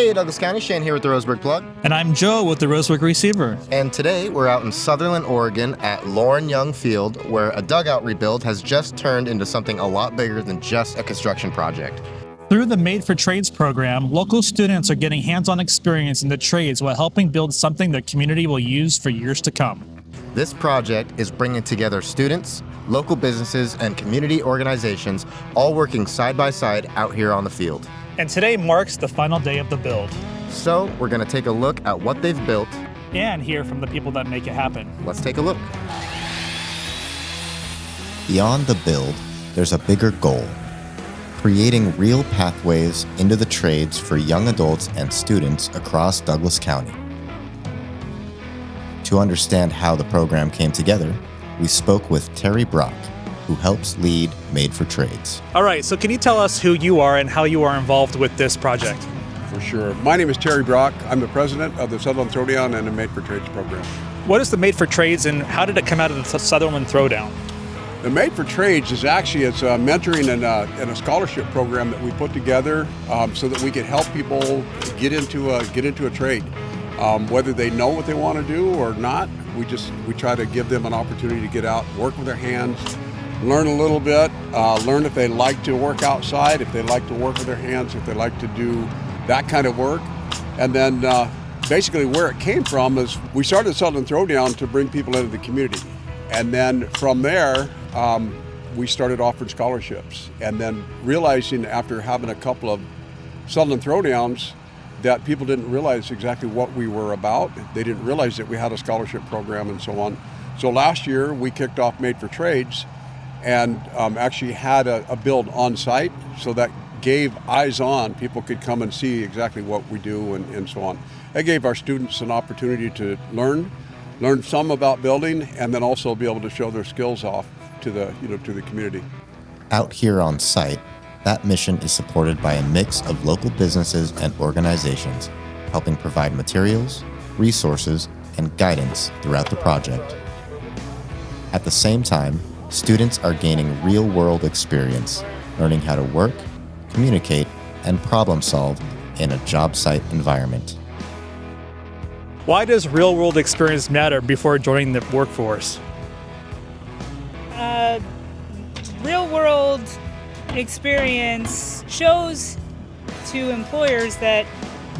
Hey, Douglas County, Shane here with the Roseburg Plug. And I'm Joe with the Roseburg Receiver. And today we're out in Sutherlin, Oregon at Lauren Young Field, where a dugout rebuild has just turned into something a lot bigger than just a construction project. Through the Made for Trades program, local students are getting hands-on experience in the trades while helping build something the community will use for years to come. This project is bringing together students, local businesses, and community organizations all working side by side out here on the field. And today marks the final day of the build. So we're going to take a look at what they've built and hear from the people that make it happen. Let's take a look. Beyond the build, there's a bigger goal: creating real pathways into the trades for young adults and students across Douglas County. To understand how the program came together, we spoke with Terry Brock, who helps lead Made for Trades. All right, so can you tell us who you are and how you are involved with this project? For sure. My name is Terry Brock. I'm the president of the Sutherlin Throwdown and the Made for Trades program. What is the Made for Trades and how did it come out of the Sutherlin Throwdown? The Made for Trades is actually a mentoring and a scholarship program that we put together so that we can help people get into a trade. Whether they know what they want to do or not, we try to give them an opportunity to get out, work with their hands, learn a little bit, learn if they like to work outside, if they like to work with their hands, if they like to do that kind of work. And then basically where it came from is we started Sutherlin Throwdown to bring people into the community. And then from there, we started offering scholarships. And then realizing after having a couple of Sutherlin Throwdowns that people didn't realize exactly what we were about. They didn't realize that we had a scholarship program and so on. So last year we kicked off Made for Trades and actually had a build on site, so that gave eyes on. People could come and see exactly what we do and so on. It gave our students an opportunity to learn some about building, and then also be able to show their skills off to the community. Out here on site, that mission is supported by a mix of local businesses and organizations, helping provide materials, resources, and guidance throughout the project. At the same time, students are gaining real-world experience, learning how to work, communicate, and problem-solve in a job site environment. Why does real-world experience matter before joining the workforce? Real-world experience shows to employers that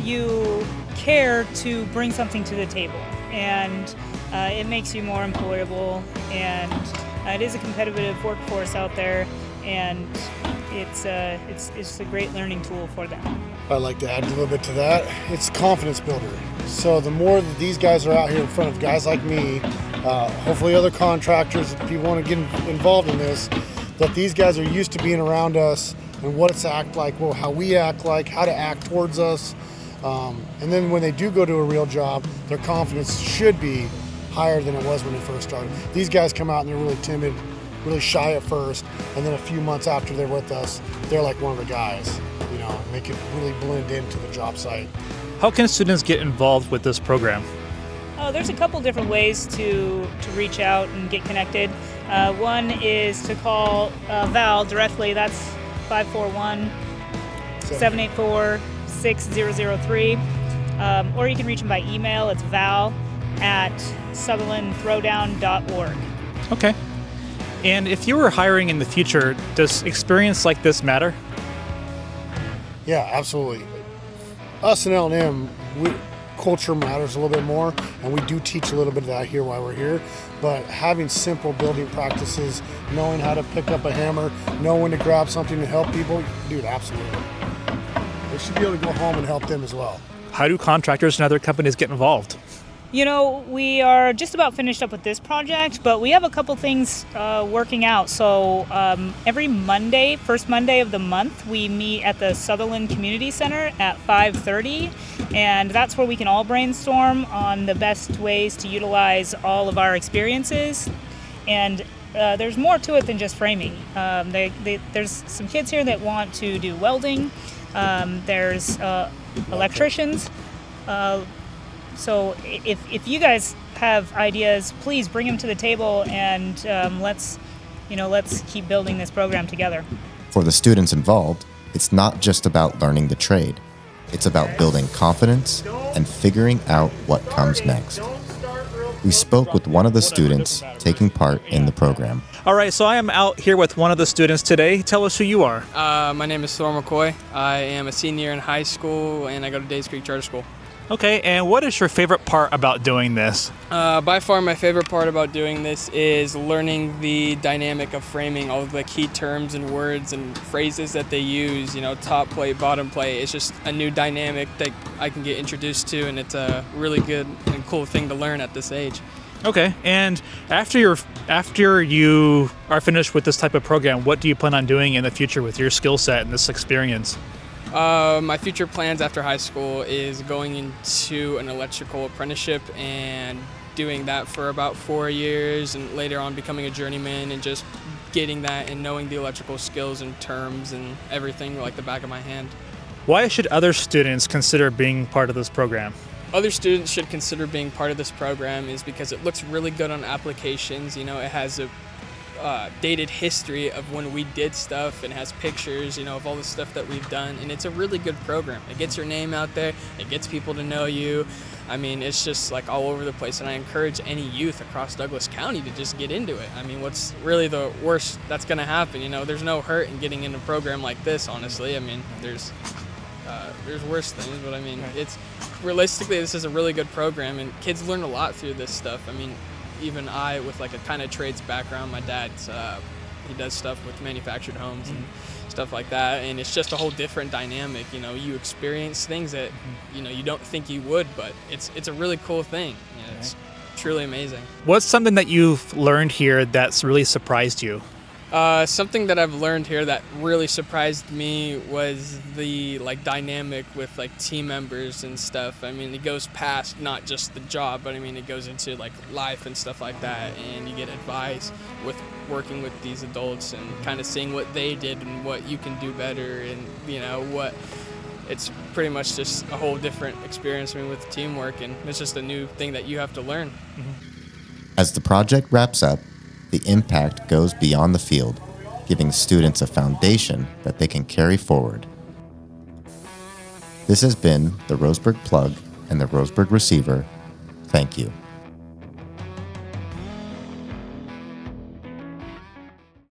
you care to bring something to the table, and it makes you more employable, and it is a competitive workforce out there, and it's a great learning tool for them. I'd like to add a little bit to that. It's a confidence builder. So the more that these guys are out here in front of guys like me, hopefully other contractors, if you want to get involved in this, that these guys are used to being around us and what it's act like, well, how we act like, how to act towards us. And then when they do go to a real job, their confidence should be higher than it was when they first started. These guys come out and they're really timid, really shy at first, and then a few months after they're with us, they're like one of the guys, and they can really blend into the job site. How can students get involved with this program? There's a couple different ways to reach out and get connected. One is to call Val directly. That's 541-784-6003. Or you can reach him by email. It's val@sutherlinthrowdown.org. Okay. And if you were hiring in the future, does experience like this matter? Yeah, absolutely. Us and L&M, culture matters a little bit more, and we do teach a little bit of that here while we're here. But having simple building practices, knowing how to pick up a hammer, knowing when to grab something to help people, dude, absolutely. They should be able to go home and help them as well. How do contractors and other companies get involved? We are just about finished up with this project, but we have a couple things working out. So every Monday, first Monday of the month, we meet at the Sutherlin Community Center at 5:30, and that's where we can all brainstorm on the best ways to utilize all of our experiences. And there's more to it than just framing. There's some kids here that want to do welding. There's electricians. So if you guys have ideas, please bring them to the table, and let's keep building this program together. For the students involved, it's not just about learning the trade. It's about building confidence and figuring out what comes next. We spoke with one of the students taking part in the program. All right, so I am out here with one of the students today. Tell us who you are. My name is Thor McCoy. I am a senior in high school, and I go to Days Creek Charter School. Okay, and what is your favorite part about doing this? By far, my favorite part about doing this is learning the dynamic of framing, all of the key terms and words and phrases that they use, top plate, bottom plate. It's just a new dynamic that I can get introduced to, and it's a really good and cool thing to learn at this age. Okay, and after you are finished with this type of program, what do you plan on doing in the future with your skill set and this experience? My future plans after high school is going into an electrical apprenticeship and doing that for about 4 years, and later on becoming a journeyman and just getting that and knowing the electrical skills and terms and everything like the back of my hand. Why should other students consider being part of this program? Other students should consider being part of this program is because it looks really good on applications. It has a dated history of when we did stuff, and has pictures, of all the stuff that we've done, and it's a really good program. It gets your name out there, it gets people to know you. I mean, it's just like all over the place, and I encourage any youth across Douglas County to just get into it. I mean, what's really the worst that's going to happen? There's no hurt in getting in a program like this, honestly. I mean, there's worse things, but I mean, it's realistically, this is a really good program, and kids learn a lot through this stuff. I mean, even I, with like a kind of trades background, my dad's he does stuff with manufactured homes and stuff like that, and it's just a whole different dynamic. You experience things that you don't think you would, but it's a really cool thing. It's truly amazing. What's something that you've learned here that's really surprised you? Something that I've learned here that really surprised me was the dynamic with team members and stuff. I mean, it goes past not just the job, but I mean, it goes into life and stuff like that. And you get advice with working with these adults and kind of seeing what they did and what you can do better, and it's pretty much just a whole different experience. I mean, with teamwork, and it's just a new thing that you have to learn. As the project wraps up, the impact goes beyond the field, giving students a foundation that they can carry forward. This has been the Roseburg Plug and the Roseburg Receiver. Thank you.